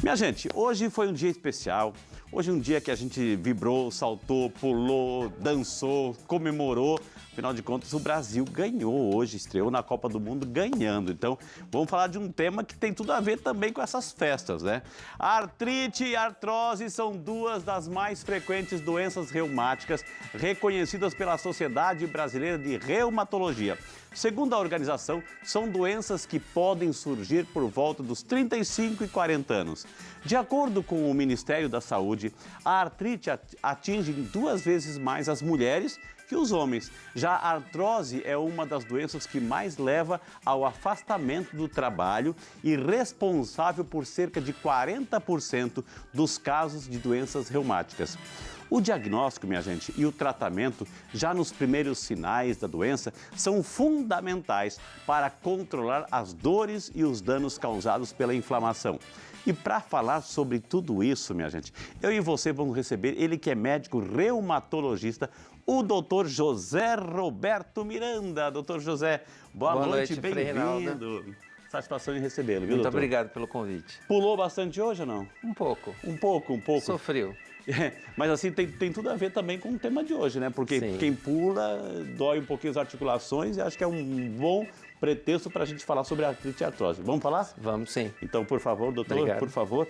Minha gente, hoje foi um dia especial. Hoje é um dia que a gente vibrou, saltou, pulou, dançou, comemorou. Afinal de contas, o Brasil ganhou hoje, estreou na Copa do Mundo ganhando. Então, vamos falar de um tema que tem tudo a ver também com essas festas, né? A artrite e a artrose são duas das mais frequentes doenças reumáticas reconhecidas pela Sociedade Brasileira de Reumatologia. Segundo a organização, são doenças que podem surgir por volta dos 35 e 40 anos. De acordo com o Ministério da Saúde, a artrite atinge 2 vezes mais as mulheres que os homens. Já a artrose é uma das doenças que mais leva ao afastamento do trabalho e responsável por cerca de 40% dos casos de doenças reumáticas. O diagnóstico, minha gente, e o tratamento, já nos primeiros sinais da doença, são fundamentais para controlar as dores e os danos causados pela inflamação. E para falar sobre tudo isso, minha gente, eu e você vamos receber ele que é médico reumatologista, o doutor José Roberto Miranda. Doutor José, boa noite, bem-vindo. Satisfação em recebê-lo, viu, doutor? Muito obrigado pelo convite. Pulou bastante hoje ou não? Um pouco. Um pouco. Sofreu. Mas assim, tem tudo a ver também com o tema de hoje, né? Porque Sim. Quem pula dói um pouquinho as articulações e acho que é um bom pretexto para a gente falar sobre a artrite e artrose. Vamos falar? Vamos sim. Então, por favor, doutor, Obrigado. por favor.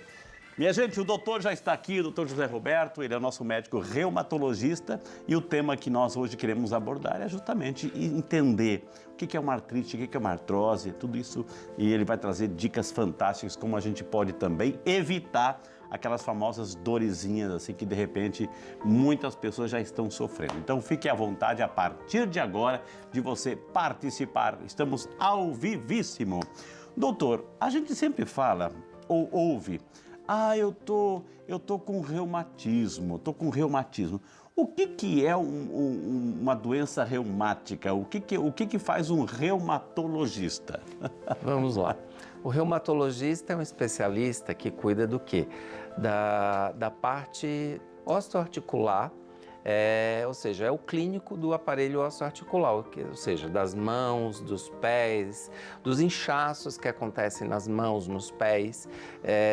Minha gente, o doutor já está aqui, o doutor José Roberto, ele é nosso médico reumatologista e o tema que nós hoje queremos abordar é justamente entender o que é uma artrite, o que é uma artrose, tudo isso, e ele vai trazer dicas fantásticas como a gente pode também evitar aquelas famosas dorezinhas assim que de repente muitas pessoas já estão sofrendo. Então fique à vontade a partir de agora de você participar. Estamos ao vivíssimo. Doutor, a gente sempre fala ou ouve: "Ah, eu tô com reumatismo, tô com reumatismo". O que é uma doença reumática? O que faz um reumatologista? Vamos lá. O reumatologista é um especialista que cuida do quê? Da parte osteoarticular, ou seja, é o clínico do aparelho osteoarticular, ou seja, das mãos, dos pés, dos inchaços que acontecem nas mãos, nos pés,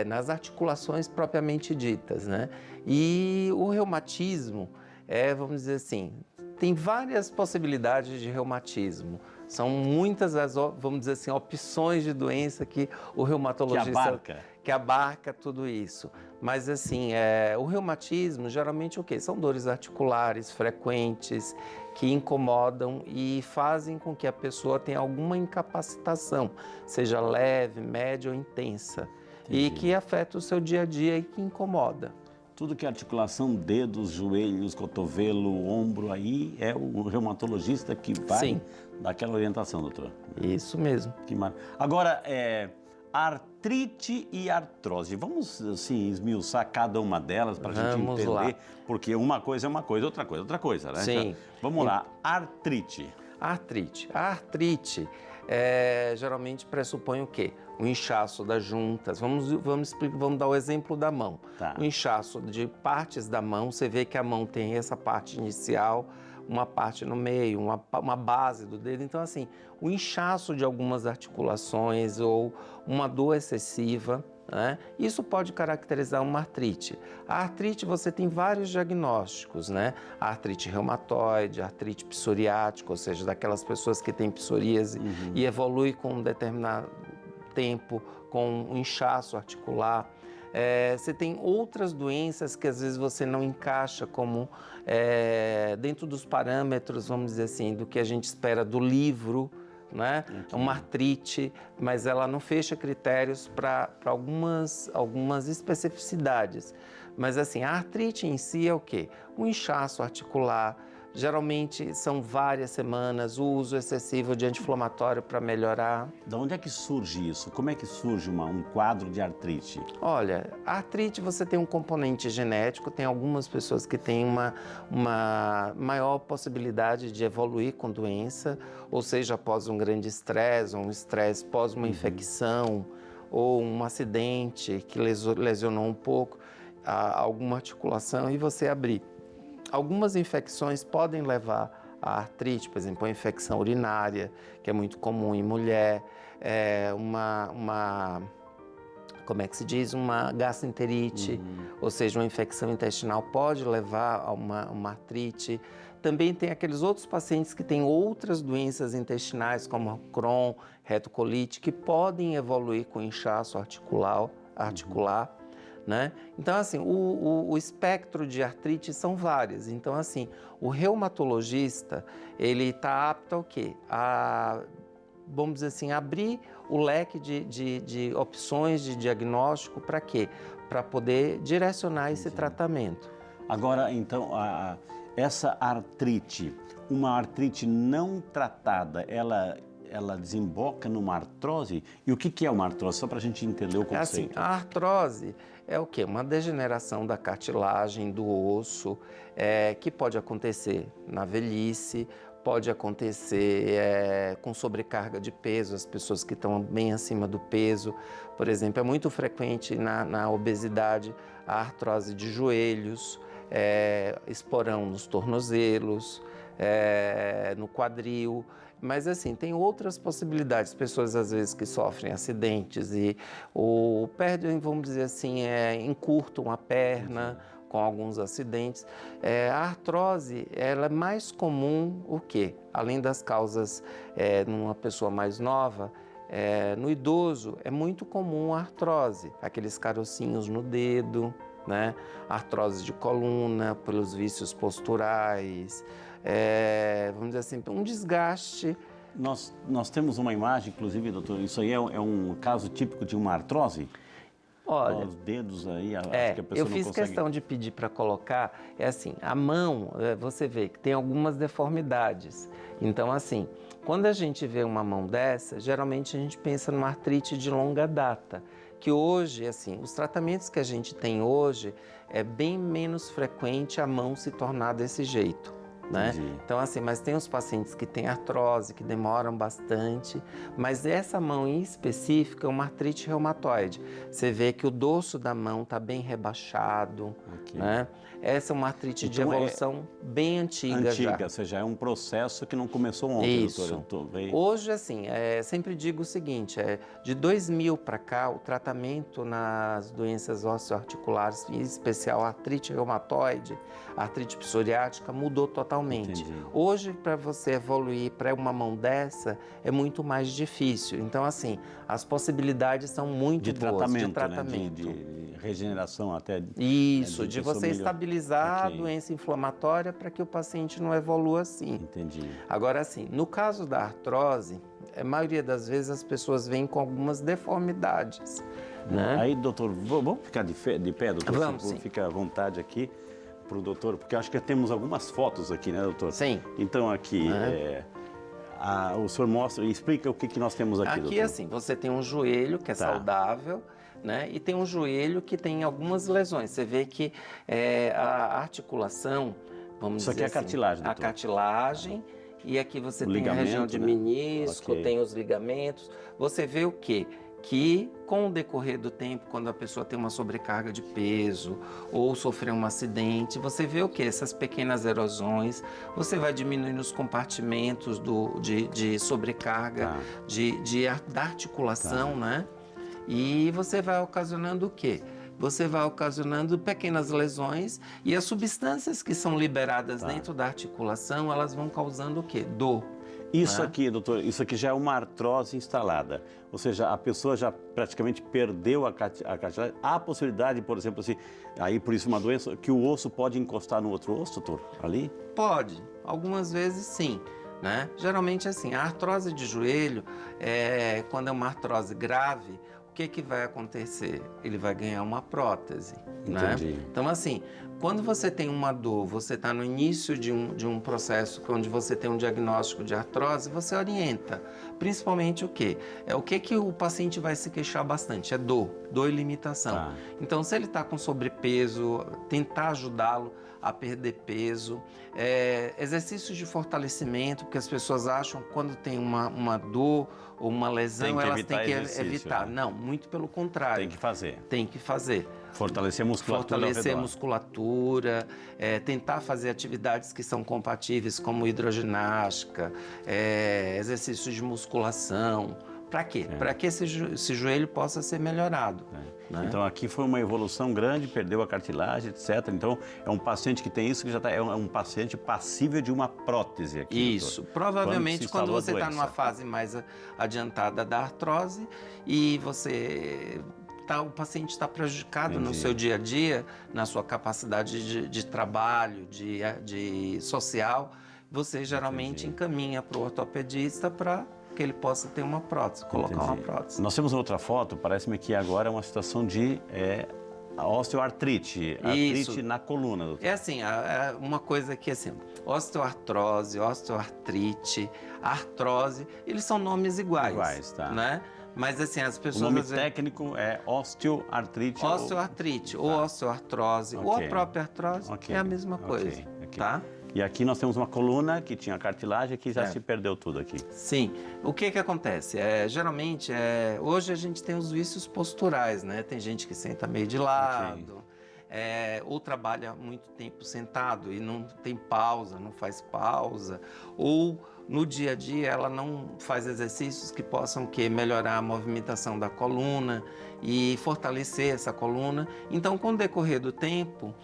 nas articulações propriamente ditas, né? E o reumatismo, vamos dizer assim, tem várias possibilidades de reumatismo. São muitas as, vamos dizer assim, opções de doença que o reumatologista... Que abarca tudo isso. Mas assim, o reumatismo, geralmente o quê? São dores articulares frequentes que incomodam e fazem com que a pessoa tenha alguma incapacitação, seja leve, média ou intensa. Entendi. E que afeta o seu dia a dia e que incomoda. Tudo que é articulação, dedos, joelhos, cotovelo, ombro, aí é o reumatologista que vai Sim. dar aquela orientação, doutor. Isso mesmo. Que mar... Agora, artrite e artrose. Vamos, assim, esmiuçar cada uma delas para a gente entender, lá. Porque uma coisa é uma coisa, outra coisa é outra coisa, né? Sim. Então, vamos lá, artrite. Artrite. A artrite geralmente pressupõe o quê? O inchaço das juntas. Vamos dar o exemplo da mão. Tá. O inchaço de partes da mão, você vê que a mão tem essa parte inicial, uma parte no meio, uma base do dedo. Então, assim, o inchaço de algumas articulações ou uma dor excessiva, né? Isso pode caracterizar uma artrite. A artrite, você tem vários diagnósticos, né? A artrite reumatoide, a artrite psoriática, ou seja, daquelas pessoas que têm psoríase e evolui com um determinado tempo com um inchaço articular. Você tem outras doenças que às vezes você não encaixa como dentro dos parâmetros, vamos dizer assim, do que a gente espera do livro, né? Uma artrite, mas ela não fecha critérios para algumas especificidades. Mas assim, a artrite em si é o quê? Um inchaço articular. Geralmente são várias semanas, o uso excessivo de anti-inflamatório para melhorar. De onde é que surge isso? Como é que surge um quadro de artrite? Olha, a artrite você tem um componente genético, tem algumas pessoas que têm uma maior possibilidade de evoluir com doença, ou seja, após um grande estresse, ou um estresse pós uma infecção, ou um acidente que lesionou um pouco alguma articulação e você abrir. Algumas infecções podem levar à artrite, por exemplo, a infecção urinária, que é muito comum em mulher, como é que se diz, uma gastroenterite, ou seja, uma infecção intestinal pode levar a uma artrite. Também tem aqueles outros pacientes que têm outras doenças intestinais, como Crohn, retocolite, que podem evoluir com inchaço articular, né? Então, assim, o espectro de artrite são várias. Então, assim, o reumatologista, ele está apto ao quê? Vamos dizer assim, abrir o leque de opções de diagnóstico para quê? Para poder direcionar esse tratamento. Agora, então, essa artrite, uma artrite não tratada, ela desemboca numa artrose? E o que é uma artrose? Só para a gente entender o Assim, conceito. a artrose é o quê? Uma degeneração da cartilagem, do osso, que pode acontecer na velhice, pode acontecer com sobrecarga de peso, as pessoas que estão bem acima do peso. Por exemplo, é muito frequente na obesidade a artrose de joelhos, esporão nos tornozelos, no quadril. Mas assim, tem outras possibilidades, pessoas às vezes que sofrem acidentes ou perdem, vamos dizer assim, encurtam a perna com alguns acidentes. A artrose, ela é mais comum o quê? Além das causas numa pessoa mais nova, no idoso é muito comum a artrose, aqueles carocinhos no dedo, né? Artrose de coluna, pelos vícios posturais, vamos dizer assim, um desgaste. Nós temos uma imagem, inclusive, doutor, isso aí é um caso típico de uma artrose? Olha, os dedos aí, acho que a pessoa eu não fiz consegue... questão de pedir para colocar, assim, a mão, você vê que tem algumas deformidades. Então, assim, quando a gente vê uma mão dessa, geralmente a gente pensa numa artrite de longa data, que hoje, assim, os tratamentos que a gente tem hoje, é bem menos frequente a mão se tornar desse jeito, né? Entendi. Então, assim, mas tem os pacientes que têm artrose, que demoram bastante, mas essa mão em específico é uma artrite reumatoide. Você vê que o dorso da mão está bem rebaixado, Ok. né? Essa é uma artrite de Então, evolução bem antiga já. Ou seja, é um processo que não começou ontem, Isso. doutor. Eu tô bem... Hoje, assim, sempre digo o seguinte, de 2000 para cá, o tratamento nas doenças osteoarticulares, em especial a artrite reumatoide, a artrite psoriática, mudou totalmente. Entendi. Hoje, para você evoluir para uma mão dessa, é muito mais difícil. Então, assim, as possibilidades são muito De boas tratamento, de tratamento. né? De regeneração até... Isso, de pessoa você melhor. estabilizar Ok. a doença inflamatória para que o paciente não evolua assim. Entendi. Agora, assim, no caso da artrose, a maioria das vezes as pessoas vêm com algumas deformidades, né? Aí, doutor, vamos ficar de pé, doutor? Vamos, sim. Fica à vontade aqui para o doutor, porque acho que temos algumas fotos aqui, né, doutor? Sim. Então, aqui, o senhor mostra e explica o que nós temos aqui, Aqui, doutor. assim, você tem um joelho que é Tá. saudável, né? E tem um joelho que tem algumas lesões. Você vê que a articulação, vamos Isso aqui dizer é a cartilagem, assim, a doutor. cartilagem, e aqui você O tem a ligamento, região de né? menisco, Ok. tem os ligamentos. Você vê o quê? Que com o decorrer do tempo, quando a pessoa tem uma sobrecarga de peso ou sofreu um acidente, você vê o quê? Essas pequenas erosões, você vai diminuindo os compartimentos de sobrecarga Tá. da articulação, né? E você vai ocasionando o quê? Você vai ocasionando pequenas lesões e as substâncias que são liberadas dentro da articulação, elas vão causando o quê? Dor. Isso né? aqui, doutor, isso aqui já é uma artrose instalada. Ou seja, a pessoa já praticamente perdeu a cartilagem. Há a possibilidade, por exemplo, assim, aí por isso uma doença, que o osso pode encostar no outro osso, doutor? Ali? Pode, algumas vezes sim. Né? Geralmente assim, a artrose de joelho, quando é uma artrose grave, o que vai acontecer? Ele vai ganhar uma prótese. Entendi. Né? Então assim, quando você tem uma dor, você está no início de um processo onde você tem um diagnóstico de artrose, você orienta. Principalmente o quê? O que o paciente vai se queixar bastante? É dor e limitação. Tá. Então se ele está com sobrepeso, tentar ajudá-lo a perder peso, exercícios de fortalecimento, porque as pessoas acham que quando tem uma dor ou uma lesão, elas têm que evitar. Né? Não, muito pelo contrário. Tem que fazer. Tem que fazer. Fortalecer a musculatura. Fortalecer a musculatura, tentar fazer atividades que são compatíveis, como hidroginástica, exercícios de musculação, Para quê? Para que esse joelho possa ser melhorado. Né? Então aqui foi uma evolução grande, perdeu a cartilagem, etc. Então é um paciente que tem isso que já é um paciente passível de uma prótese aqui. Isso, doutor. provavelmente quando instalou a você está doença. numa fase mais adiantada da artrose e o paciente está prejudicado no seu dia a dia, na sua capacidade de trabalho, de social, você geralmente encaminha para o ortopedista para que ele possa ter uma prótese, colocar uma prótese. Nós temos outra foto, parece-me que agora é uma situação de osteoartrite, artrite na coluna, doutor. É assim, uma coisa que assim, osteoartrose, osteoartrite, artrose, eles são nomes iguais, tá. né? Mas assim, as pessoas... O nome técnico é osteoartrite. Osteoartrite, ou osteoartrose, ou a própria artrose, é a mesma coisa, tá? E aqui nós temos uma coluna que tinha cartilagem, que já se perdeu tudo aqui. Sim. O que acontece? Geralmente, hoje a gente tem os vícios posturais, né? Tem gente que senta meio de lado, ou trabalha muito tempo sentado e não tem pausa, não faz pausa, ou no dia a dia ela não faz exercícios que possam melhorar a movimentação da coluna e fortalecer essa coluna. Então, com o decorrer do tempo,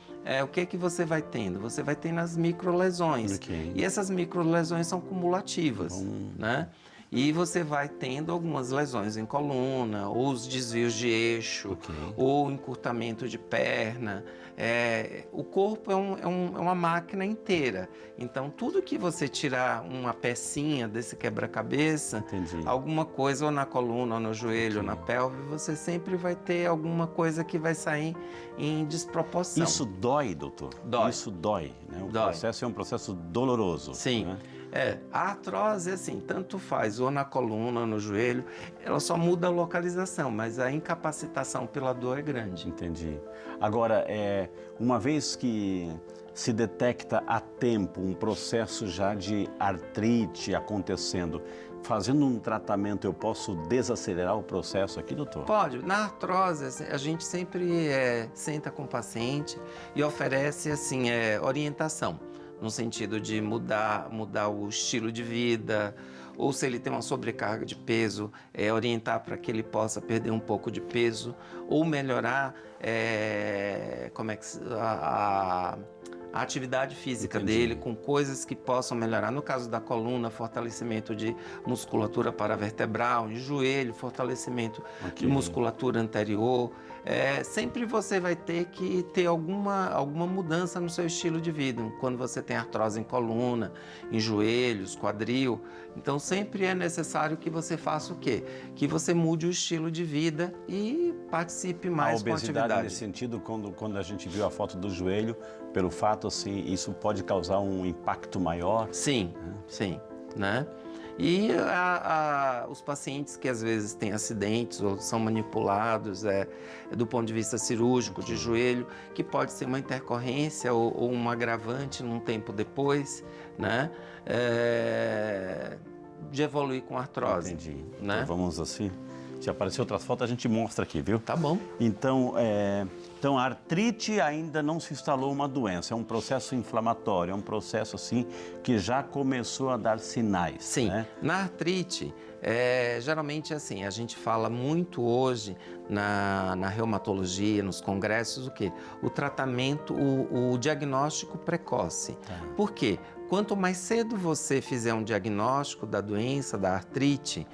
o que você vai tendo? Você vai tendo as microlesões. E essas microlesões são cumulativas, né? E você vai tendo algumas lesões em coluna, ou os desvios de eixo, ou encurtamento de perna. O corpo é uma máquina inteira. Então, tudo que você tirar uma pecinha desse quebra-cabeça, alguma coisa ou na coluna, ou no joelho, ou na pelve, você sempre vai ter alguma coisa que vai sair em desproporção. Isso dói, doutor? Dói. Isso dói, né? O Dói. processo é um processo doloroso. Sim. Né? A artrose, assim, tanto faz ou na coluna ou no joelho, ela só muda a localização, mas a incapacitação pela dor é grande. Entendi. Agora, uma vez que se detecta a tempo um processo já de artrite acontecendo, fazendo um tratamento eu posso desacelerar o processo aqui, doutor? Pode. Na artrose, assim, a gente sempre senta com o paciente e oferece assim, orientação. No sentido de mudar o estilo de vida, ou se ele tem uma sobrecarga de peso, orientar para que ele possa perder um pouco de peso, ou melhorar a atividade física dele com coisas que possam melhorar. No caso da coluna, fortalecimento de musculatura paravertebral, de joelho, fortalecimento de musculatura anterior. Sempre você vai ter que ter alguma mudança no seu estilo de vida. Quando você tem artrose em coluna, em joelhos, quadril. Então, sempre é necessário que você faça o quê? Que você mude o estilo de vida e participe mais com a atividade. A obesidade, nesse sentido, quando a gente viu a foto do joelho, pelo fato, assim, isso pode causar um impacto maior? Sim, sim, né? E os pacientes que às vezes têm acidentes ou são manipulados do ponto de vista cirúrgico de joelho, que pode ser uma intercorrência ou um agravante num tempo depois, né? De evoluir com artrose. Entendi. Né? Então, vamos assim. Se aparecer outras fotos, a gente mostra aqui, viu? Tá bom. Então, a artrite ainda não se instalou uma doença, é um processo inflamatório, é um processo assim que já começou a dar sinais. Sim, né? Na artrite, geralmente assim, a gente fala muito hoje na reumatologia, nos congressos, o quê? O tratamento, o diagnóstico precoce. Por quê? Quanto mais cedo você fizer um diagnóstico da doença, da artrite,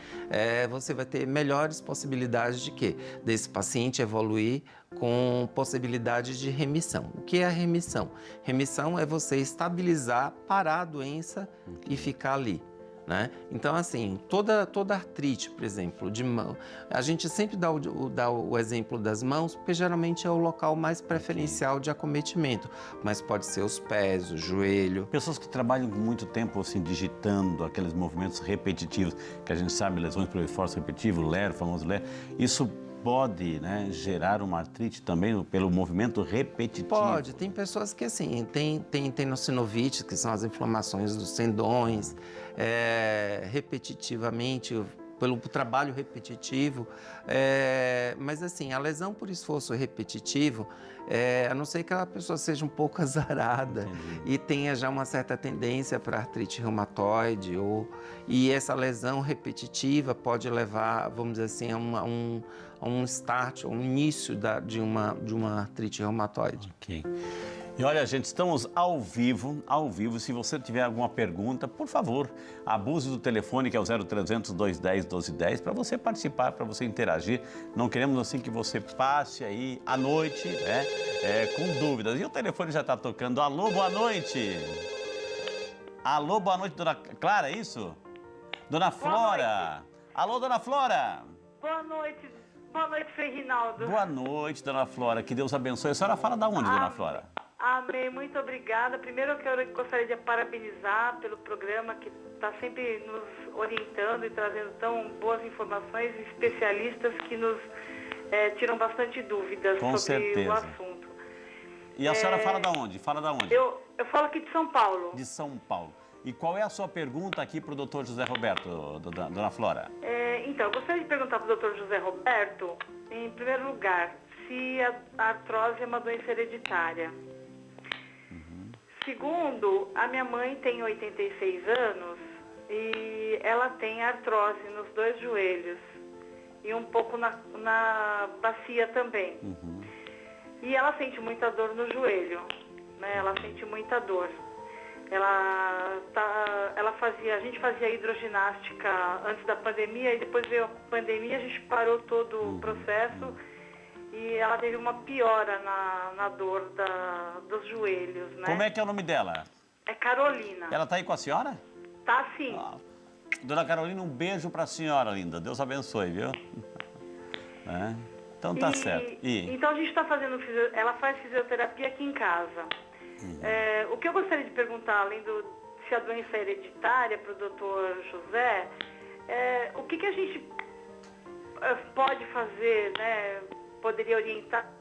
você vai ter melhores possibilidades de quê? Desse paciente evoluir com possibilidade de remissão. O que é a remissão? Remissão é você estabilizar, parar a doença e ficar ali. Né? Então, assim, toda artrite, por exemplo, de mão, a gente sempre dá o exemplo das mãos, porque geralmente é o local mais preferencial de acometimento, mas pode ser os pés, o joelho. Pessoas que trabalham muito tempo assim, digitando aqueles movimentos repetitivos, que a gente sabe, lesões por esforço repetitivo, LER, o famoso LER, isso pode, né, gerar uma artrite também pelo movimento repetitivo? Pode. Tem pessoas que, assim, tem tendinocinovites, que são as inflamações dos tendões, repetitivamente pelo trabalho repetitivo. Mas assim, a lesão por esforço repetitivo, a não ser que a pessoa seja um pouco azarada e tenha já uma certa tendência para artrite reumatoide, e essa lesão repetitiva pode levar, vamos dizer assim, a um start, um início de uma artrite reumatoide. Ok. E olha, gente, estamos ao vivo. Se você tiver alguma pergunta, por favor, abuse do telefone que é o 0300 210 1210 para você participar, para você interagir. Não queremos assim que você passe aí à noite, né, com dúvidas. E o telefone já está tocando. Alô, boa noite. Alô, boa noite, dona Clara, é isso? Dona Flora. Alô, dona Flora. Boa noite, Frei Rinaldo. Boa noite, dona Flora. Que Deus abençoe. A senhora fala da onde, dona Flora? Amém, muito obrigada. Primeiro eu gostaria de parabenizar pelo programa que está sempre nos orientando e trazendo tão boas informações, especialistas que nos tiram bastante dúvidas Com sobre certeza. o assunto. E a senhora fala da onde? Fala da onde? Eu falo aqui de São Paulo. De São Paulo. E qual é a sua pergunta aqui para o doutor José Roberto, dona Flora? Então, eu gostaria de perguntar para o doutor José Roberto, em primeiro lugar, se a artrose é uma doença hereditária. Segundo, a minha mãe tem 86 anos e ela tem artrose nos 2 joelhos e um pouco na bacia também. E ela sente muita dor no joelho, né? Ela sente muita dor. A gente fazia hidroginástica antes da pandemia e depois veio a pandemia, a gente parou todo o processo. E ela teve uma piora na dor dos joelhos, né? Como é que é o nome dela? É Carolina. Ela está aí com a senhora? Tá sim. Dona Carolina, um beijo para a senhora, linda. Deus abençoe, viu? Então tá certo. Então a gente está fazendo, ela faz fisioterapia aqui em casa. O que eu gostaria de perguntar, além se a doença é hereditária para o doutor José, o que a gente pode fazer, né? Poderia orientar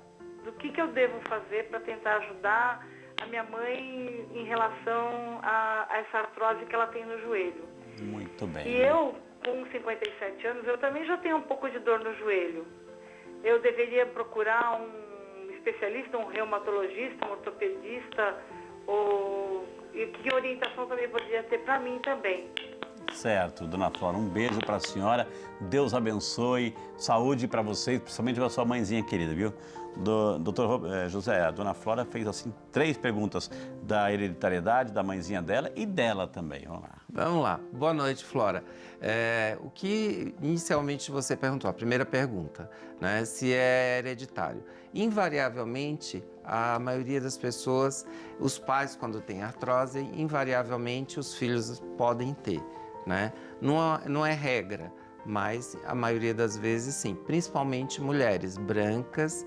do que eu devo fazer para tentar ajudar a minha mãe em relação a essa artrose que ela tem no joelho. Muito bem. E eu, com 57 anos, eu também já tenho um pouco de dor no joelho. Eu deveria procurar um especialista, um reumatologista, um ortopedista, e que orientação também poderia ter para mim também. Certo, dona Flora, um beijo para a senhora, Deus abençoe, saúde para vocês, principalmente para sua mãezinha querida, viu? Doutor José, a dona Flora fez assim 3 perguntas da hereditariedade, da mãezinha dela e dela também, vamos lá. Vamos lá, boa noite, Flora. O que inicialmente você perguntou, a primeira pergunta, né, se é hereditário. Invariavelmente, a maioria das pessoas, os pais quando têm artrose, invariavelmente os filhos podem ter. Né? Não é regra, mas a maioria das vezes sim, principalmente mulheres brancas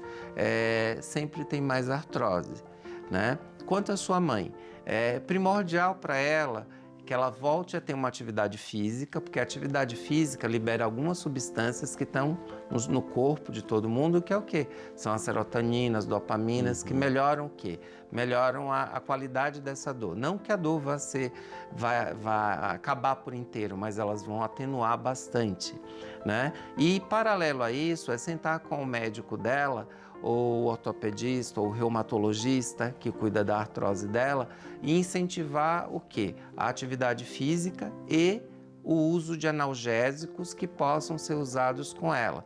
sempre tem mais artrose. Né? Quanto à sua mãe, é primordial para ela que ela volte a ter uma atividade física, porque a atividade física libera algumas substâncias que estão no corpo de todo mundo, que é o quê? São as serotoninas, dopaminas, que melhoram o quê? Melhoram a qualidade dessa dor. Não que a dor vai acabar por inteiro, mas elas vão atenuar bastante, né? E paralelo a isso, é sentar com o médico dela, ou o ortopedista, ou o reumatologista que cuida da artrose dela, e incentivar o quê? A atividade física e o uso de analgésicos que possam ser usados com ela.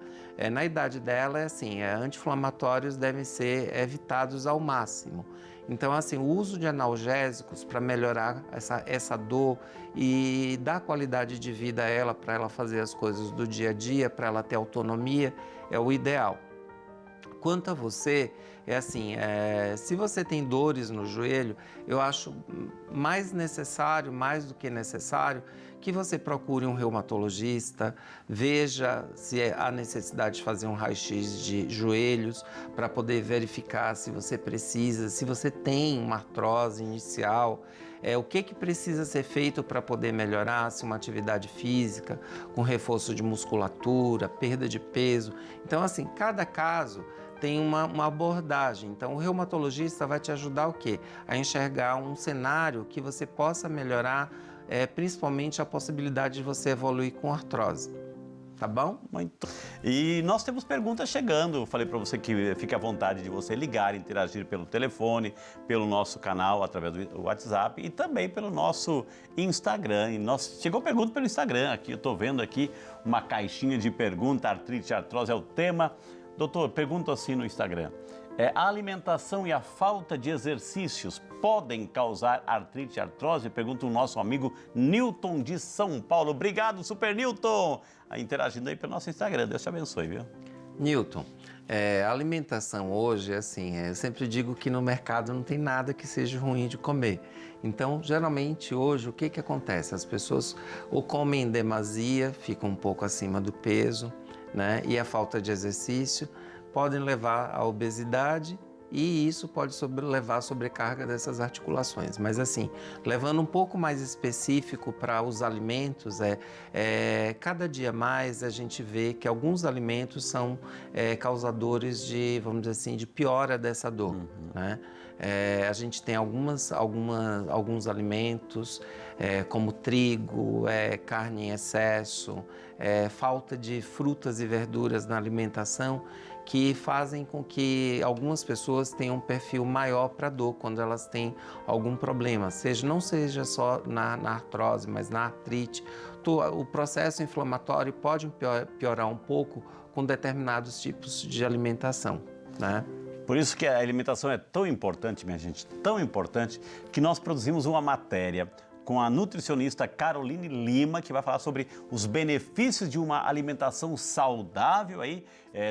Na idade dela, anti-inflamatórios devem ser evitados ao máximo. Então, assim, o uso de analgésicos para melhorar essa dor e dar qualidade de vida a ela, para ela fazer as coisas do dia a dia, para ela ter autonomia, é o ideal. Quanto a você, se você tem dores no joelho, eu acho mais do que necessário, que você procure um reumatologista, veja se há necessidade de fazer um raio-x de joelhos para poder verificar se você precisa, se você tem uma artrose inicial, o que precisa ser feito para poder melhorar, se uma atividade física, com reforço de musculatura, perda de peso. Então, assim, cada caso tem uma abordagem. Então, o reumatologista vai te ajudar o quê? A enxergar um cenário que você possa melhorar, principalmente a possibilidade de você evoluir com artrose. tá bom? Muito. E nós temos perguntas chegando. Falei para você que fique à vontade de você ligar, interagir pelo telefone, pelo nosso canal, através do WhatsApp e também pelo nosso Instagram. Chegou pergunta pelo Instagram aqui, eu estou vendo aqui uma caixinha de pergunta, artrite e artrose é o tema. Doutor, pergunto assim no Instagram. A alimentação e a falta de exercícios podem causar artrite e artrose? Pergunta o nosso amigo Newton de São Paulo. Obrigado, Super Newton! Interagindo aí pelo nosso Instagram. Deus te abençoe, viu? Newton, a alimentação hoje, assim, eu sempre digo que no mercado não tem nada que seja ruim de comer. Então, geralmente, hoje, o que acontece? As pessoas ou comem em demasia, ficam um pouco acima do peso, né? E a falta de exercício podem levar à obesidade e isso pode levar à sobrecarga dessas articulações. Mas assim, levando um pouco mais específico para os alimentos, cada dia mais a gente vê que alguns alimentos são causadores de, vamos dizer assim, de piora dessa dor, né? A gente tem alguns alimentos, como trigo, carne em excesso, falta de frutas e verduras na alimentação, que fazem com que algumas pessoas tenham um perfil maior para dor quando elas têm algum problema, não seja só na artrose, mas na artrite. O processo inflamatório pode piorar um pouco com determinados tipos de alimentação, né? Por isso que a alimentação é tão importante, minha gente, tão importante, que nós produzimos uma matéria com a nutricionista Caroline Lima, que vai falar sobre os benefícios de uma alimentação saudável aí,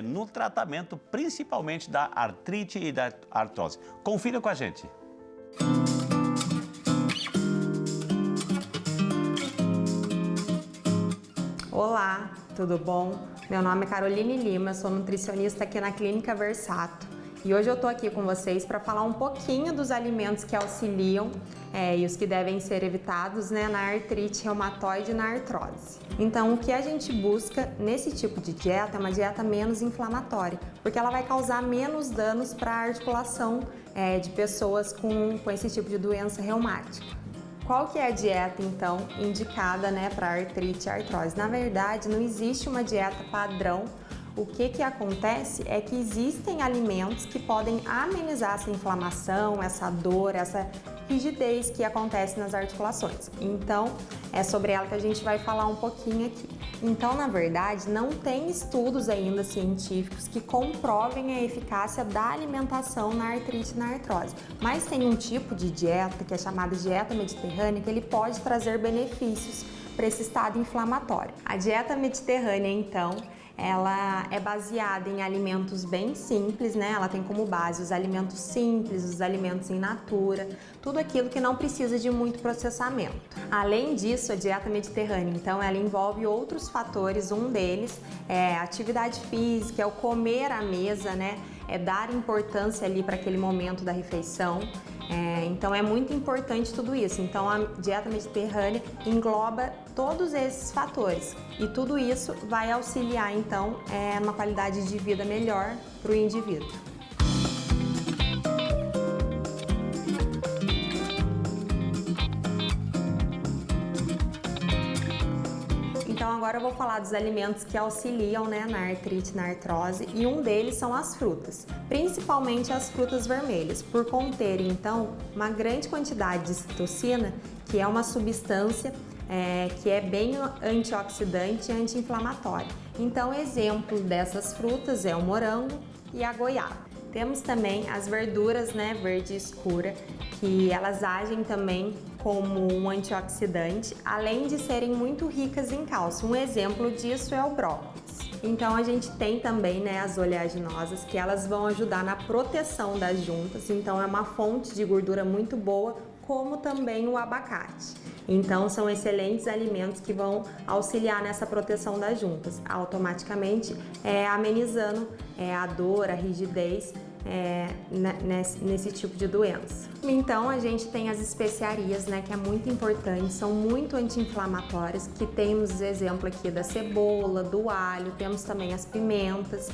no tratamento principalmente da artrite e da artrose. Confira com a gente. Olá, tudo bom? Meu nome é Caroline Lima, sou nutricionista aqui na Clínica Versato. E hoje eu estou aqui com vocês para falar um pouquinho dos alimentos que auxiliam e os que devem ser evitados, né, na artrite reumatoide e na artrose. Então, o que a gente busca nesse tipo de dieta é uma dieta menos inflamatória, porque ela vai causar menos danos para a articulação de pessoas com esse tipo de doença reumática. Qual que é a dieta, então, indicada, né, para artrite e artrose? Na verdade, não existe uma dieta padrão. O que acontece é que existem alimentos que podem amenizar essa inflamação, essa dor, essa rigidez que acontece nas articulações. Então, é sobre ela que a gente vai falar um pouquinho aqui. Então, na verdade, não tem estudos ainda científicos que comprovem a eficácia da alimentação na artrite e na artrose. Mas tem um tipo de dieta, que é chamada dieta mediterrânea, que ele pode trazer benefícios para esse estado inflamatório. A dieta mediterrânea, então, ela é baseada em alimentos bem simples, né? Ela tem como base os alimentos simples, os alimentos in natura, tudo aquilo que não precisa de muito processamento. Além disso, a dieta mediterrânea, então, ela envolve outros fatores. Um deles é a atividade física, é o comer à mesa, né? É dar importância ali para aquele momento da refeição. Então é muito importante tudo isso. Então a dieta mediterrânea engloba todos esses fatores e tudo isso vai auxiliar então uma qualidade de vida melhor para o indivíduo. Então agora eu vou falar dos alimentos que auxiliam, né, na artrite, na artrose, e um deles são as frutas, principalmente as frutas vermelhas, por conterem então uma grande quantidade de citocina, que é uma substância que é bem antioxidante e anti-inflamatória. Então, exemplo dessas frutas é o morango e a goiaba. Temos também as verduras, né, verde escura, que elas agem também como um antioxidante, além de serem muito ricas em cálcio. Um exemplo disso é o brócolis. Então a gente tem também, né, as oleaginosas, que elas vão ajudar na proteção das juntas, então é uma fonte de gordura muito boa, como também o abacate. Então são excelentes alimentos que vão auxiliar nessa proteção das juntas, automaticamente amenizando a dor, a rigidez nesse tipo de doença. Então a gente tem as especiarias, né, que é muito importante, são muito anti-inflamatórias, que temos exemplo aqui da cebola, do alho, temos também as pimentas,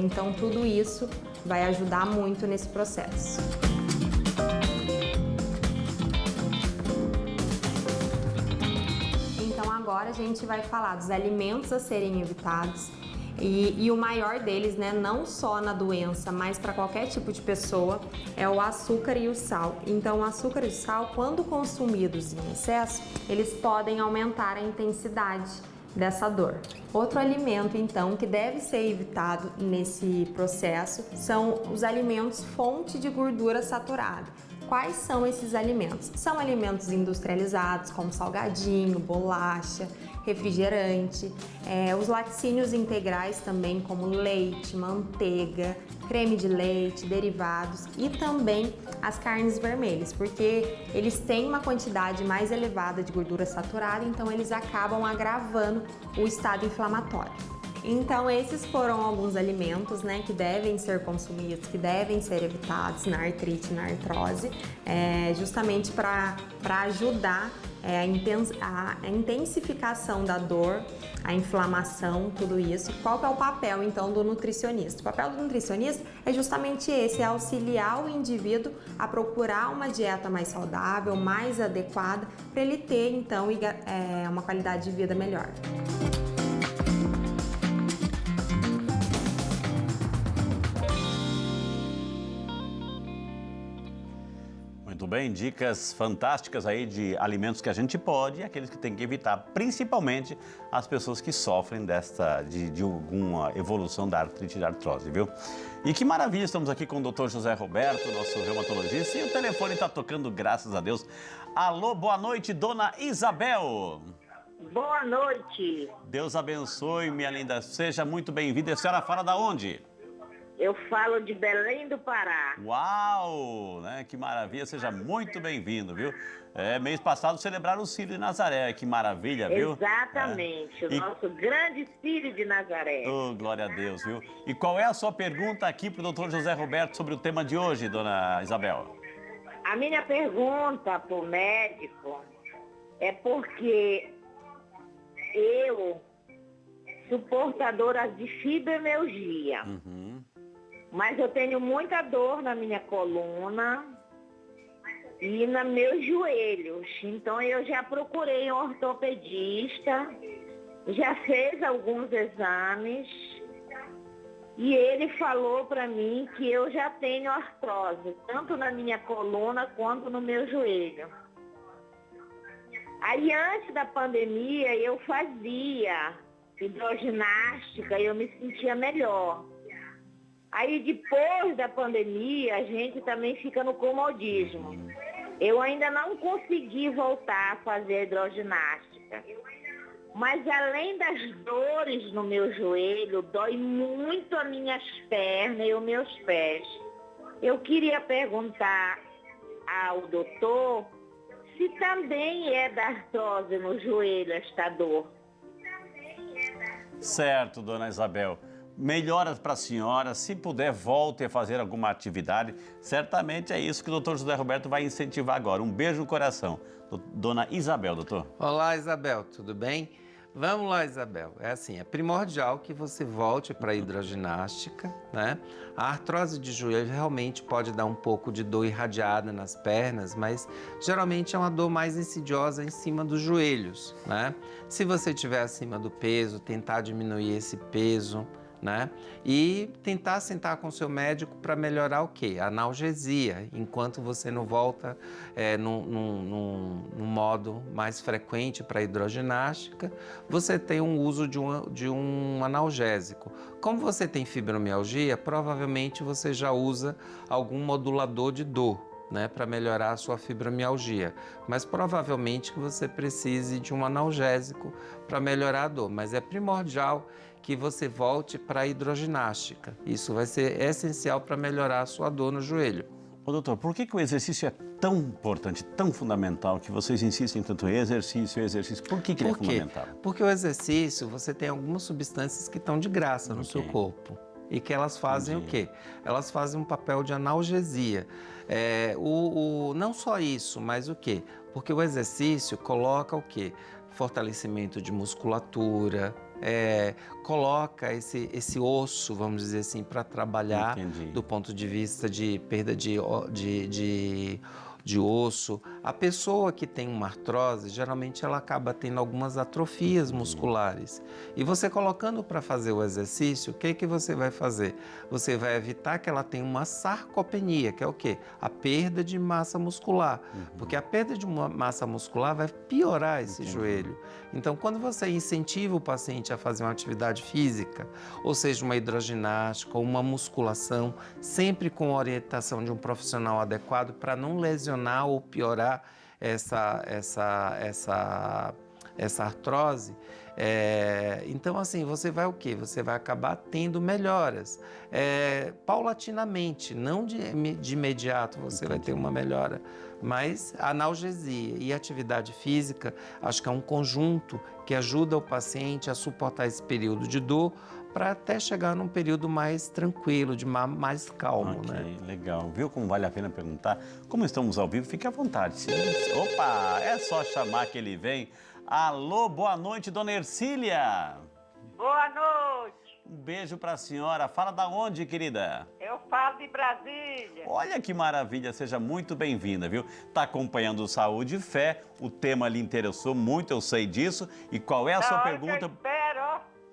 então tudo isso vai ajudar muito nesse processo. Então agora a gente vai falar dos alimentos a serem evitados. E o maior deles, né, não só na doença, mas para qualquer tipo de pessoa, é o açúcar e o sal. Então, o açúcar e o sal, quando consumidos em excesso, eles podem aumentar a intensidade dessa dor. Outro alimento, então, que deve ser evitado nesse processo são os alimentos fonte de gordura saturada. Quais são esses alimentos? São alimentos industrializados, como salgadinho, bolacha, refrigerante, os laticínios integrais também, como leite, manteiga, creme de leite, derivados e também as carnes vermelhas, porque eles têm uma quantidade mais elevada de gordura saturada, então eles acabam agravando o estado inflamatório. Então, esses foram alguns alimentos, né, que devem ser consumidos, que devem ser evitados na artrite e na artrose, justamente para ajudar a intensificação da dor, a inflamação, tudo isso. Qual que é o papel, então, do nutricionista? O papel do nutricionista é justamente esse, é auxiliar o indivíduo a procurar uma dieta mais saudável, mais adequada, para ele ter, então, uma qualidade de vida melhor. Muito bem, dicas fantásticas aí de alimentos que a gente pode e aqueles que tem que evitar, principalmente as pessoas que sofrem de alguma evolução da artrite e da artrose, viu? E que maravilha, estamos aqui com o Dr. José Roberto, nosso reumatologista, e o telefone está tocando, graças a Deus. Alô, boa noite, dona Isabel. Boa noite. Deus abençoe, minha linda, seja muito bem-vinda. E a senhora fala da onde? Eu falo de Belém do Pará. Uau, né? Que maravilha, seja muito bem-vindo, viu? Mês passado celebraram o Círio de Nazaré, que maravilha, viu? Exatamente, o nosso grande Círio de Nazaré. Oh, glória a Deus, viu? E qual é a sua pergunta aqui para o Dr. José Roberto sobre o tema de hoje, dona Isabel? A minha pergunta para o médico é porque eu sou portadora de fibromialgia. Mas eu tenho muita dor na minha coluna e nos meus joelhos. Então eu já procurei um ortopedista, já fez alguns exames e ele falou para mim que eu já tenho artrose, tanto na minha coluna quanto no meu joelho. Aí antes da pandemia eu fazia hidroginástica e eu me sentia melhor. Aí depois da pandemia, a gente também fica no comodismo. Eu ainda não consegui voltar a fazer hidroginástica. Mas além das dores no meu joelho, dói muito as minhas pernas e os meus pés. Eu queria perguntar ao doutor se também é da artrose no joelho esta dor. Certo, dona Isabel. Melhoras para a senhora, se puder, volte a fazer alguma atividade. Certamente é isso que o doutor José Roberto vai incentivar agora. Um beijo no coração. Dona Isabel, doutor. Olá, Isabel, tudo bem? Vamos lá, Isabel. É primordial que você volte para a hidroginástica, né? A artrose de joelho realmente pode dar um pouco de dor irradiada nas pernas, mas geralmente é uma dor mais insidiosa em cima dos joelhos, né? Se você estiver acima do peso, tentar diminuir esse peso, né? E tentar sentar com o seu médico para melhorar o quê? A analgesia, enquanto você não volta num modo mais frequente para a hidroginástica, você tem um uso de um analgésico. Como você tem fibromialgia, provavelmente você já usa algum modulador de dor, né, para melhorar a sua fibromialgia, mas provavelmente que você precise de um analgésico para melhorar a dor, mas é primordial que você volte para a hidroginástica. Isso vai ser essencial para melhorar a sua dor no joelho. Ô, doutor, por que o exercício é tão importante, tão fundamental, que vocês insistem tanto em exercício? Por que ele é fundamental? Porque o exercício, você tem algumas substâncias que estão de graça no seu corpo. E que elas fazem o quê? Elas fazem um papel de analgesia. Não só isso, mas o quê? Porque o exercício coloca o quê? Fortalecimento de musculatura, coloca esse osso, vamos dizer assim, para trabalhar do ponto de vista de perda de osso, A pessoa que tem uma artrose, geralmente ela acaba tendo algumas atrofias musculares. E você colocando para fazer o exercício, o que que você vai fazer? Você vai evitar que ela tenha uma sarcopenia, que é o quê? A perda de massa muscular. Porque a perda de uma massa muscular vai piorar esse joelho. Então, quando você incentiva o paciente a fazer uma atividade física, ou seja, uma hidroginástica ou uma musculação, sempre com a orientação de um profissional adequado para não lesionar ou piorar essa artrose, então assim, você vai o quê? Você vai acabar tendo melhoras, paulatinamente, não de imediato você vai ter uma melhora, mas a analgesia e a atividade física, acho que é um conjunto que ajuda o paciente a suportar esse período de dor, para até chegar num período mais tranquilo, mais calmo, né? Legal. Viu como vale a pena perguntar? Como estamos ao vivo, fique à vontade. Opa, é só chamar que ele vem. Alô, boa noite, dona Ercília. Boa noite. Um beijo para a senhora. Fala da onde, querida? Eu falo de Brasília. Olha que maravilha, seja muito bem-vinda, viu? Tá acompanhando o Saúde e Fé, o tema lhe interessou muito, eu sei disso. E qual é a sua pergunta?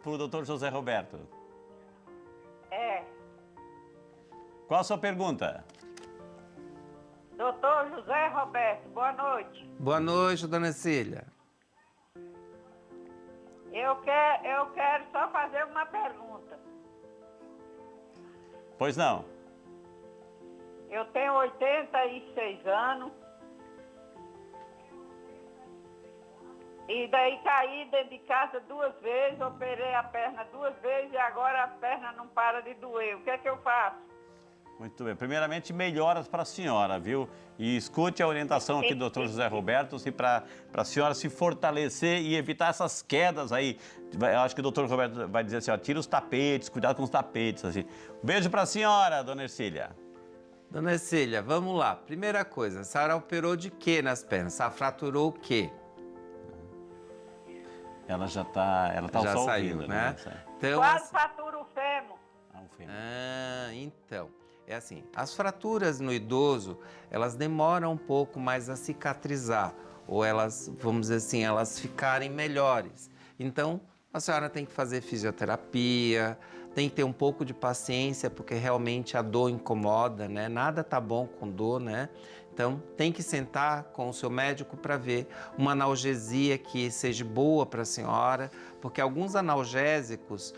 Para o doutor José Roberto. Qual a sua pergunta? Doutor José Roberto, boa noite. Boa noite, dona Cília. Eu quero só fazer uma pergunta. Pois não. Eu tenho 86 anos. E daí caí dentro de casa 2 vezes, operei a perna 2 vezes e agora a perna não para de doer. O que é que eu faço? Muito bem. Primeiramente, melhoras para a senhora, viu? E escute a orientação aqui do doutor José Roberto, para a senhora se fortalecer e evitar essas quedas aí. Eu acho que o doutor Roberto vai dizer assim, ó, tira os tapetes, cuidado com os tapetes, assim. Beijo para a senhora, dona Ercília. Dona Ercília, vamos lá. Primeira coisa, a senhora operou de quê nas pernas? A senhora fraturou o quê? Ela já saiu, ouvindo, né? Então, quase fratura o fêmur. Então, é assim, as fraturas no idoso, elas demoram um pouco mais a cicatrizar, ou elas, vamos dizer assim, elas ficarem melhores. Então, a senhora tem que fazer fisioterapia, tem que ter um pouco de paciência, porque realmente a dor incomoda, né? Nada tá bom com dor, né? Então, tem que sentar com o seu médico para ver uma analgesia que seja boa para a senhora, porque alguns analgésicos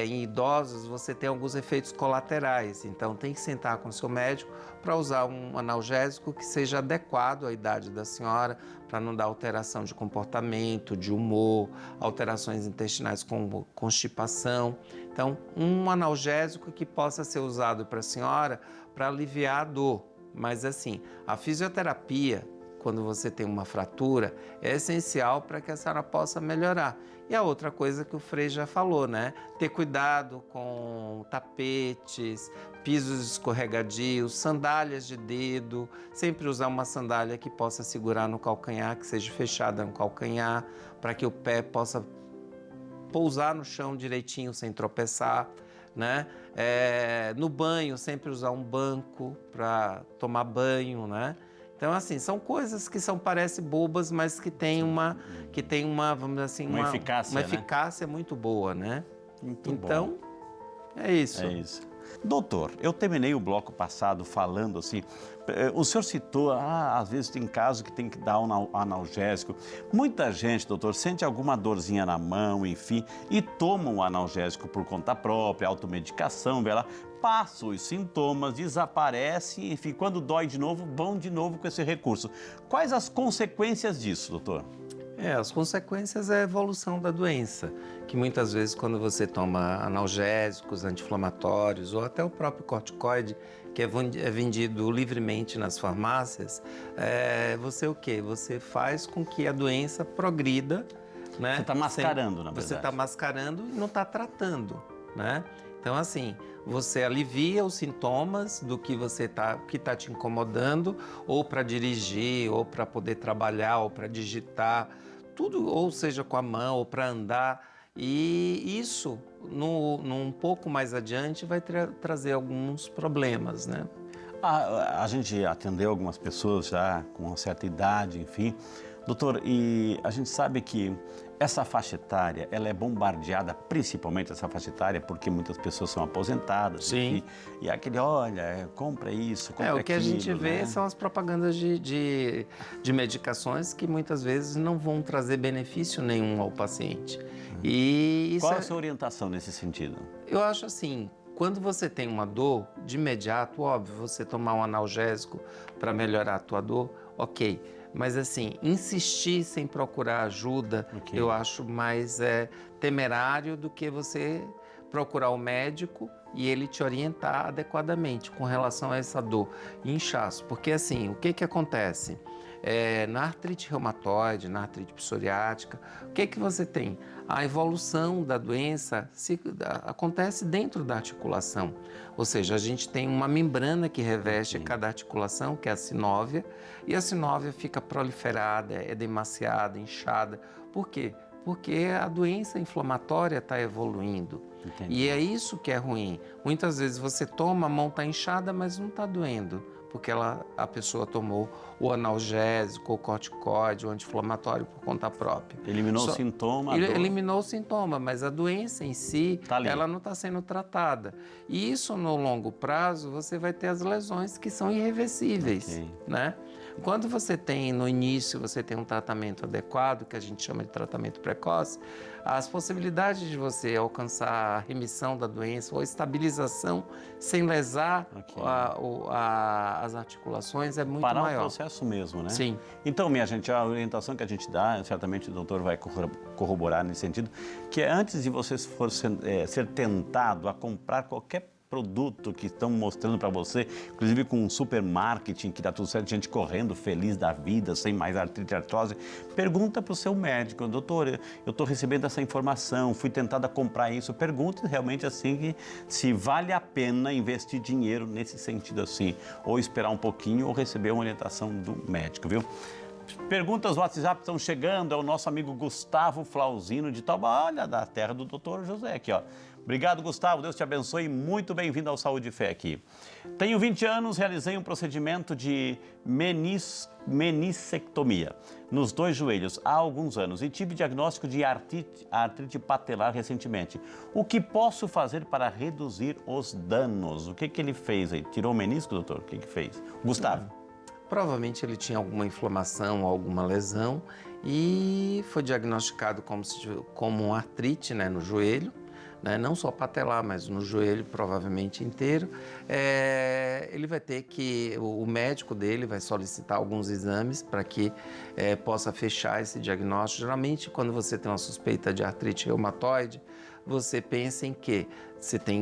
em idosos você tem alguns efeitos colaterais. Então, tem que sentar com o seu médico para usar um analgésico que seja adequado à idade da senhora, para não dar alteração de comportamento, de humor, alterações intestinais como constipação. Então, um analgésico que possa ser usado para a senhora para aliviar a dor. Mas assim, a fisioterapia, quando você tem uma fratura, é essencial para que a senhora possa melhorar. E a outra coisa que o Frei já falou, né? Ter cuidado com tapetes, pisos escorregadios, sandálias de dedo, sempre usar uma sandália que possa segurar no calcanhar, que seja fechada no calcanhar, para que o pé possa pousar no chão direitinho sem tropeçar, né? No banho, sempre usar um banco para tomar banho, né? Então, assim, são coisas que parecem bobas, mas que tem uma, vamos dizer assim, uma eficácia muito boa, né? Então, é isso. É isso. Doutor, eu terminei o bloco passado falando assim, o senhor citou, às vezes tem casos que tem que dar um analgésico. Muita gente, doutor, sente alguma dorzinha na mão, enfim, e toma um analgésico por conta própria, automedicação, vai lá, passa os sintomas, desaparece, enfim, quando dói de novo, vão de novo com esse recurso. Quais as consequências disso, doutor? As consequências é a evolução da doença, que muitas vezes quando você toma analgésicos, anti-inflamatórios ou até o próprio corticoide, que é vendido livremente nas farmácias, você o quê? Você faz com que a doença progrida, né? Você está mascarando, na verdade. Você está mascarando e não está tratando, né? Então, assim, você alivia os sintomas do que que está te incomodando, ou para dirigir, ou para poder trabalhar, ou para digitar, tudo, ou seja, com a mão, ou para andar. E isso, um pouco mais adiante, vai trazer alguns problemas, né? A gente atendeu algumas pessoas já com uma certa idade, enfim. Doutor, e a gente sabe que essa faixa etária, ela é bombardeada, principalmente essa faixa etária, porque muitas pessoas são aposentadas. Sim. Enfim, e aquele, olha, compra isso, compra aquilo. O que a gente vê né? são as propagandas de medicações que muitas vezes não vão trazer benefício nenhum ao paciente. E isso Qual é a sua orientação nesse sentido? Eu acho assim, quando você tem uma dor, de imediato, óbvio, você tomar um analgésico para melhorar a tua dor, ok. Mas assim, insistir sem procurar ajuda, Ok. eu acho mais temerário do que você procurar o médico e ele te orientar adequadamente com relação a essa dor e inchaço. Porque assim, o que acontece? Na artrite reumatoide, na artrite psoriática, o que você tem? A evolução da doença acontece dentro da articulação. Ou seja, a gente tem uma membrana que reveste cada articulação, que é a sinóvia, e a sinóvia fica proliferada, edemaciada, inchada. Por quê? Porque a doença inflamatória está evoluindo. Entendi. E é isso que é ruim. Muitas vezes você toma, a mão está inchada, mas não está doendo, porque a pessoa tomou o analgésico, o corticoide, o anti-inflamatório por conta própria. Eliminou o sintoma. Eliminou o sintoma, mas a doença em si, Tá ali. ela não está sendo tratada. E isso, no longo prazo, você vai ter as lesões que são irreversíveis, Ok. né? Quando você tem, no início, você tem um tratamento adequado, que a gente chama de tratamento precoce, as possibilidades de você alcançar a remissão da doença ou a estabilização sem lesar Ok. as articulações é muito Parar maior. o processo mesmo, né? Sim. Então, minha gente, a orientação que a gente dá, certamente o doutor vai corroborar nesse sentido, que é antes de você ser tentado a comprar qualquer produto que estão mostrando para você, inclusive com um super marketing, que dá tudo certo, gente correndo feliz da vida, sem mais artrite e artrose, pergunta para o seu médico, doutor, eu estou recebendo essa informação, fui tentado a comprar isso, pergunte realmente assim se vale a pena investir dinheiro nesse sentido assim, ou esperar um pouquinho ou receber uma orientação do médico, viu? Perguntas no WhatsApp estão chegando, é o nosso amigo Gustavo Flauzino de Taubaté, olha, da terra do doutor José aqui, ó. Obrigado, Gustavo, Deus te abençoe, muito bem-vindo ao Saúde e Fé aqui. Tenho 20 anos, realizei um procedimento de meniscectomia nos 2 joelhos há alguns anos e tive diagnóstico de artrite patelar recentemente. O que posso fazer para reduzir os danos? O que ele fez aí? Tirou o menisco, doutor? O que fez? Gustavo. Provavelmente ele tinha alguma inflamação, alguma lesão e foi diagnosticado como uma artrite, né, no joelho, né, não só patelar, mas no joelho provavelmente inteiro. Ele vai ter que, o médico dele vai solicitar alguns exames para que possa fechar esse diagnóstico. Geralmente, quando você tem uma suspeita de artrite reumatoide, você pensa em que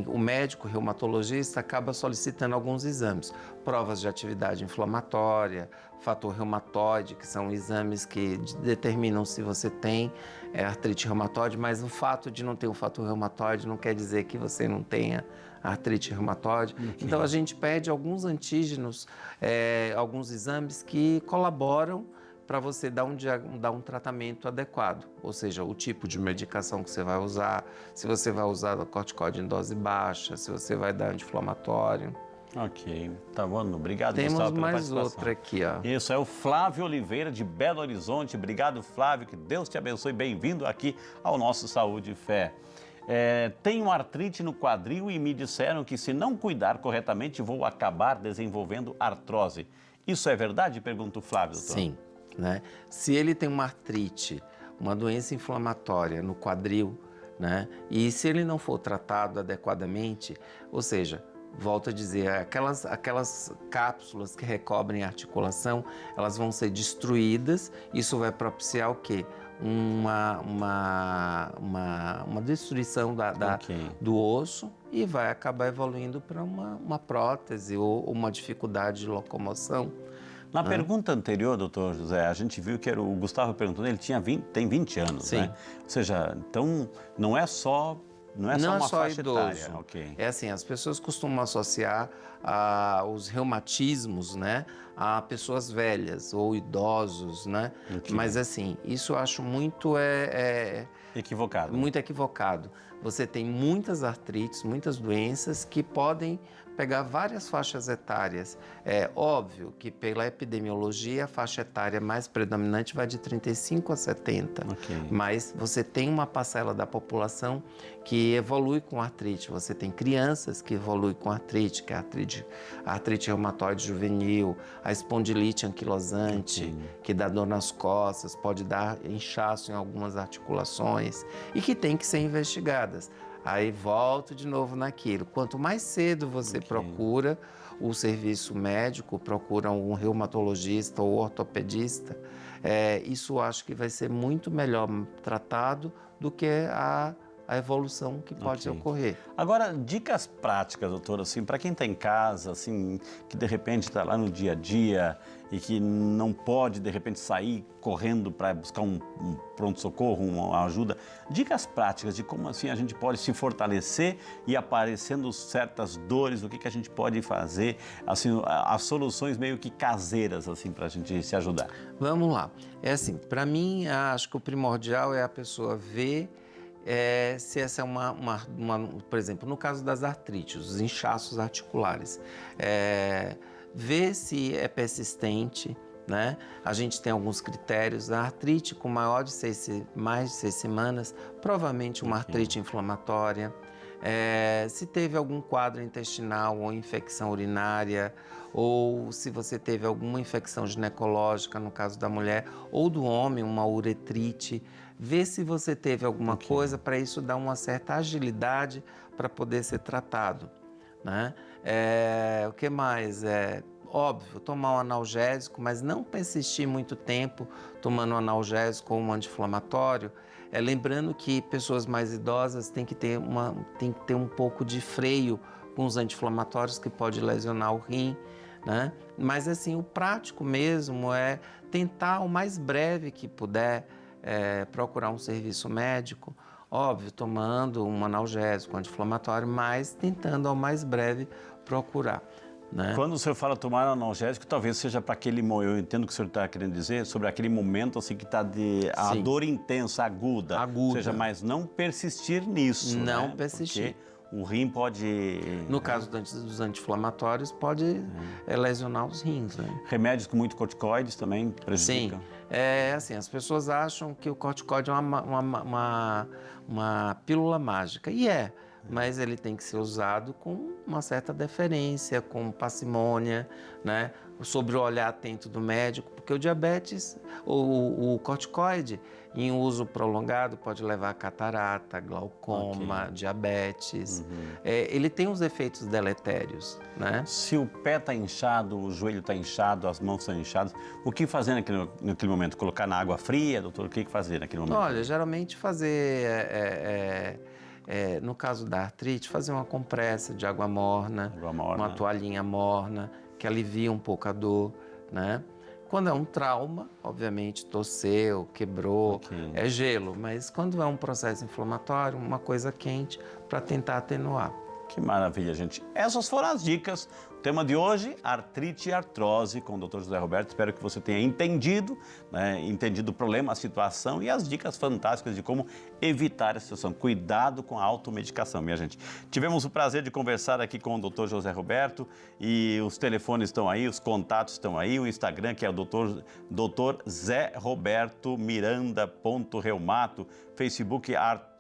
o médico reumatologista acaba solicitando alguns exames, provas de atividade inflamatória, fator reumatoide, que são exames que determinam se você tem artrite reumatoide, mas o fato de não ter um fator reumatoide não quer dizer que você não tenha artrite reumatoide. Okay. Então a gente pede alguns antígenos, alguns exames que colaboram para você dar um tratamento adequado, ou seja, o tipo de medicação que você vai usar, se você vai usar corticoide em dose baixa, se você vai dar anti-inflamatório. Ok, tá bom, obrigado, Temos Gustavo, pela mais participação. outra aqui, ó. Isso, é o Flávio Oliveira, de Belo Horizonte. Obrigado, Flávio, que Deus te abençoe. Bem-vindo aqui ao nosso Saúde e Fé. Tenho artrite no quadril e me disseram que se não cuidar corretamente vou acabar desenvolvendo artrose. Isso é verdade? Pergunta o Flávio, doutor. Sim. Né? Se ele tem uma artrite, uma doença inflamatória no quadril, né? E se ele não for tratado adequadamente, ou seja, volto a dizer, aquelas cápsulas que recobrem a articulação, elas vão ser destruídas, isso vai propiciar o quê? Uma destruição do osso e vai acabar evoluindo para uma prótese ou uma dificuldade de locomoção. Na pergunta anterior, doutor José, a gente viu que era o Gustavo perguntando, ele tem 20 anos, Sim. né? Ou seja, então não é só uma faixa etária. Okay. É assim, as pessoas costumam associar os reumatismos, né, a pessoas velhas ou idosos, né? Okay. Mas assim, isso eu acho muito equivocado. Muito equivocado. Você tem muitas artrites, muitas doenças que podem pegar várias faixas etárias. É óbvio que pela epidemiologia a faixa etária mais predominante vai de 35 a 70, mas você tem uma parcela da população que evolui com artrite. Você tem crianças que evoluem com artrite, que é a artrite reumatoide juvenil, a espondilite anquilosante, que dá dor nas costas, pode dar inchaço em algumas articulações e que tem que ser investigadas. Aí volto de novo naquilo. Quanto mais cedo você procura o serviço médico, procura um reumatologista ou ortopedista, isso acho que vai ser muito melhor tratado do que a evolução que pode ocorrer. Agora, dicas práticas, doutor, assim, para quem está em casa, assim, que de repente está lá no dia a dia e que não pode, de repente, sair correndo para buscar um pronto-socorro, uma ajuda. Dicas práticas de como, assim, a gente pode se fortalecer e aparecendo certas dores, o que a gente pode fazer, assim, as soluções meio que caseiras, assim, para a gente se ajudar. Vamos lá. É assim, para mim, acho que o primordial é a pessoa ver se essa é por exemplo, no caso das artrites, os inchaços articulares, ver se é persistente, né? A gente tem alguns critérios. A artrite com mais de 6 semanas, provavelmente uma artrite inflamatória. Se teve algum quadro intestinal ou infecção urinária, ou se você teve alguma infecção ginecológica, no caso da mulher, ou do homem, uma uretrite, ver se você teve alguma coisa para isso dar uma certa agilidade para poder ser tratado, né? O que mais? Óbvio, tomar um analgésico, mas não persistir muito tempo tomando um analgésico ou um anti-inflamatório. Lembrando que pessoas mais idosas têm que ter um pouco de freio com os anti-inflamatórios que pode lesionar o rim, né? Mas assim, o prático mesmo é tentar o mais breve que puder procurar um serviço médico, óbvio, tomando um analgésico, anti-inflamatório, mas tentando ao mais breve procurar, né? Quando o senhor fala tomar analgésico, talvez seja para aquele momento, eu entendo o que o senhor está querendo dizer, sobre aquele momento assim que está a dor intensa, aguda. Ou seja, mas não persistir nisso, Não né? persistir. Porque o rim pode... No caso dos anti-inflamatórios, pode lesionar os rins, né? Remédios com muito corticoides também prejudicam? Sim. Assim, as pessoas acham que o corticoide é uma pílula mágica. E mas ele tem que ser usado com uma certa deferência, com parcimônia, né? Sob o olhar atento do médico, porque o diabetes, o corticoide, em uso prolongado, pode levar a catarata, glaucoma, diabetes. Ele tem os efeitos deletérios, né? Se o pé está inchado, o joelho está inchado, as mãos estão inchadas, o que fazer naquele momento? Colocar na água fria, doutor? O que fazer naquele momento? Olha, geralmente fazer... no caso da artrite, fazer uma compressa de água morna, uma toalhinha morna, que alivia um pouco a dor, né? Quando é um trauma, obviamente, torceu, quebrou, é gelo. Mas quando é um processo inflamatório, uma coisa quente, para tentar atenuar. Que maravilha, gente. Essas foram as dicas. O tema de hoje, artrite e artrose, com o Dr. José Roberto. Espero que você tenha entendido, entendido o problema, a situação e as dicas fantásticas de como evitar essa situação. Cuidado com a automedicação, minha gente. Tivemos o prazer de conversar aqui com o Dr. José Roberto e os telefones estão aí, os contatos estão aí, o Instagram que é o Dr. Zé Roberto Miranda.reumato, Facebook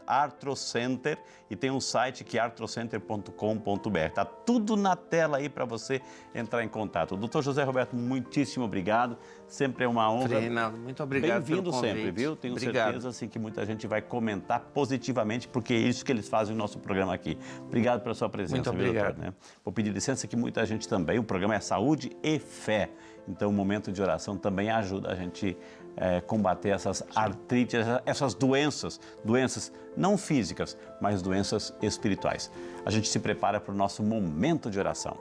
Artrocenter e tem um site que é artrocenter.com.br. Tá tudo na tela aí para você entrar em contato. Doutor José Roberto, muitíssimo obrigado. Sempre é uma honra. Reinaldo, muito obrigado pelo convite. Bem-vindo sempre, viu? Tenho certeza assim, que muita gente vai comentar positivamente, porque é isso que eles fazem no nosso programa aqui. Obrigado pela sua presença. Muito obrigado. Doutor, né? Vou pedir licença que muita gente também. O programa é Saúde e Fé. Então, o momento de oração também ajuda a gente combater essas artrites, essas doenças não físicas, mas doenças espirituais. A gente se prepara para o nosso momento de oração.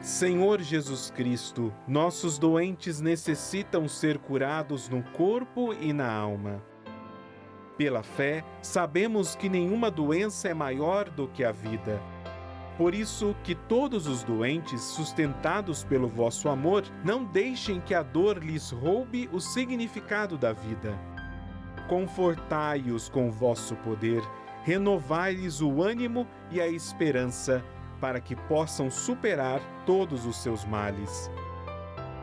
Senhor Jesus Cristo, nossos doentes necessitam ser curados no corpo e na alma. Pela fé, sabemos que nenhuma doença é maior do que a vida. Por isso, que todos os doentes, sustentados pelo vosso amor, não deixem que a dor lhes roube o significado da vida. Confortai-os com vosso poder renovai-lhes o ânimo e a esperança, para que possam superar todos os seus males.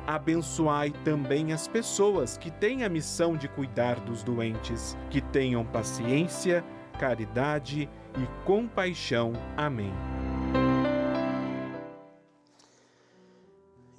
Abençoai também as pessoas que têm a missão de cuidar dos doentes, que tenham paciência, caridade e compaixão. Amém.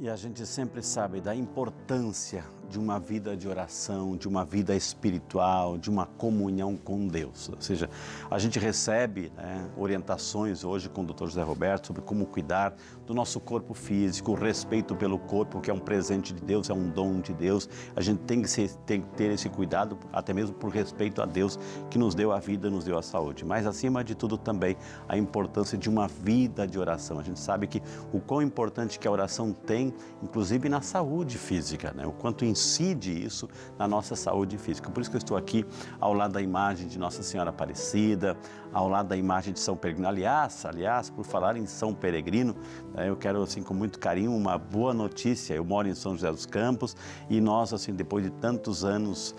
E a gente sempre sabe da importância de uma vida de oração, de uma vida espiritual, de uma comunhão com Deus. Ou seja, a gente recebe orientações hoje com o Dr. José Roberto sobre como cuidar do nosso corpo físico, o respeito pelo corpo, que é um presente de Deus, é um dom de Deus. A gente tem que ter esse cuidado, até mesmo por respeito a Deus, que nos deu a vida, nos deu a saúde. Mas, acima de tudo, também a importância de uma vida de oração. A gente sabe que o quão importante que a oração tem, inclusive na saúde física, o quanto incide isso na nossa saúde física. Por isso que eu estou aqui ao lado da imagem de Nossa Senhora Aparecida, ao lado da imagem de São Peregrino. Aliás, por falar em São Peregrino, eu quero, assim, com muito carinho, uma boa notícia. Eu moro em São José dos Campos e nós, assim, depois de tantos anos,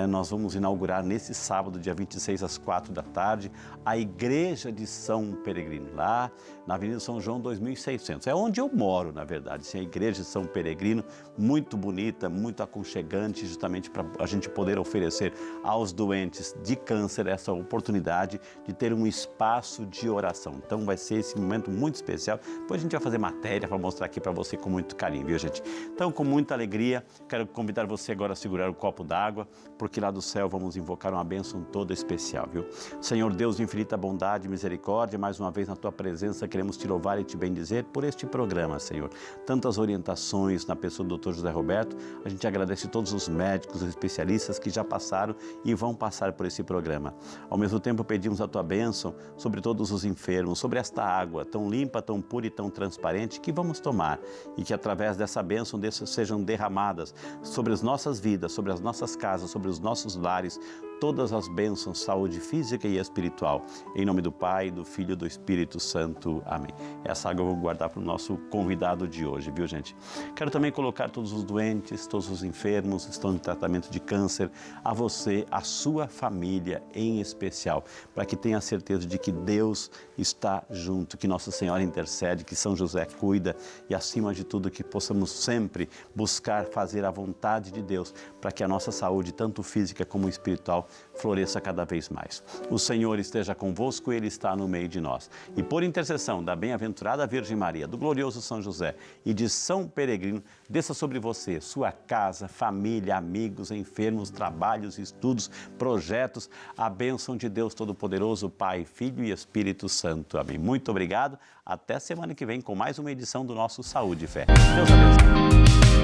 nós vamos inaugurar nesse sábado, dia 26, às 4 da tarde, a Igreja de São Peregrino, lá na Avenida São João 2600. É onde eu moro, na verdade. Sim, a Igreja de São Peregrino, muito bonita, muito aconchegante, justamente para a gente poder oferecer aos doentes de câncer essa oportunidade de ter um espaço de oração. Então vai ser esse momento muito especial. Depois a gente vai fazer matéria para mostrar aqui para você com muito carinho, viu, gente? Então, com muita alegria, quero convidar você agora a segurar o copo d'água, porque lá do céu vamos invocar uma bênção toda especial, viu? Senhor Deus de infinita bondade e misericórdia, mais uma vez na Tua presença queremos Te louvar e Te bendizer por este programa, Senhor. Tantas orientações na pessoa do Dr. José Roberto, a gente agradece todos os médicos, os especialistas que já passaram e vão passar por esse programa. Ao mesmo tempo pedimos a Tua bênção sobre todos os enfermos, sobre esta água tão limpa, tão pura e tão transparente que vamos tomar e que através dessa bênção sejam derramadas sobre as nossas vidas, sobre as nossas casas, sobre os nossos lares, todas as bênçãos, saúde física e espiritual. Em nome do Pai, do Filho e do Espírito Santo. Amém. Essa água eu vou guardar para o nosso convidado de hoje, viu, gente? Quero também colocar todos os doentes, todos os enfermos que estão em tratamento de câncer, a você, a sua família em especial, para que tenha certeza de que Deus está junto, que Nossa Senhora intercede, que São José cuida e, acima de tudo, que possamos sempre buscar fazer a vontade de Deus, para que a nossa saúde, tanto física como espiritual, floresça cada vez mais. O Senhor esteja convosco, Ele está no meio de nós. E por intercessão da bem-aventurada Virgem Maria, do glorioso São José e de São Peregrino, desça sobre você, sua casa, família, amigos, enfermos, trabalhos, estudos, projetos, a bênção de Deus Todo-Poderoso, Pai, Filho e Espírito Santo. Amém. Muito obrigado. Até semana que vem com mais uma edição do nosso Saúde e Fé. Deus abençoe.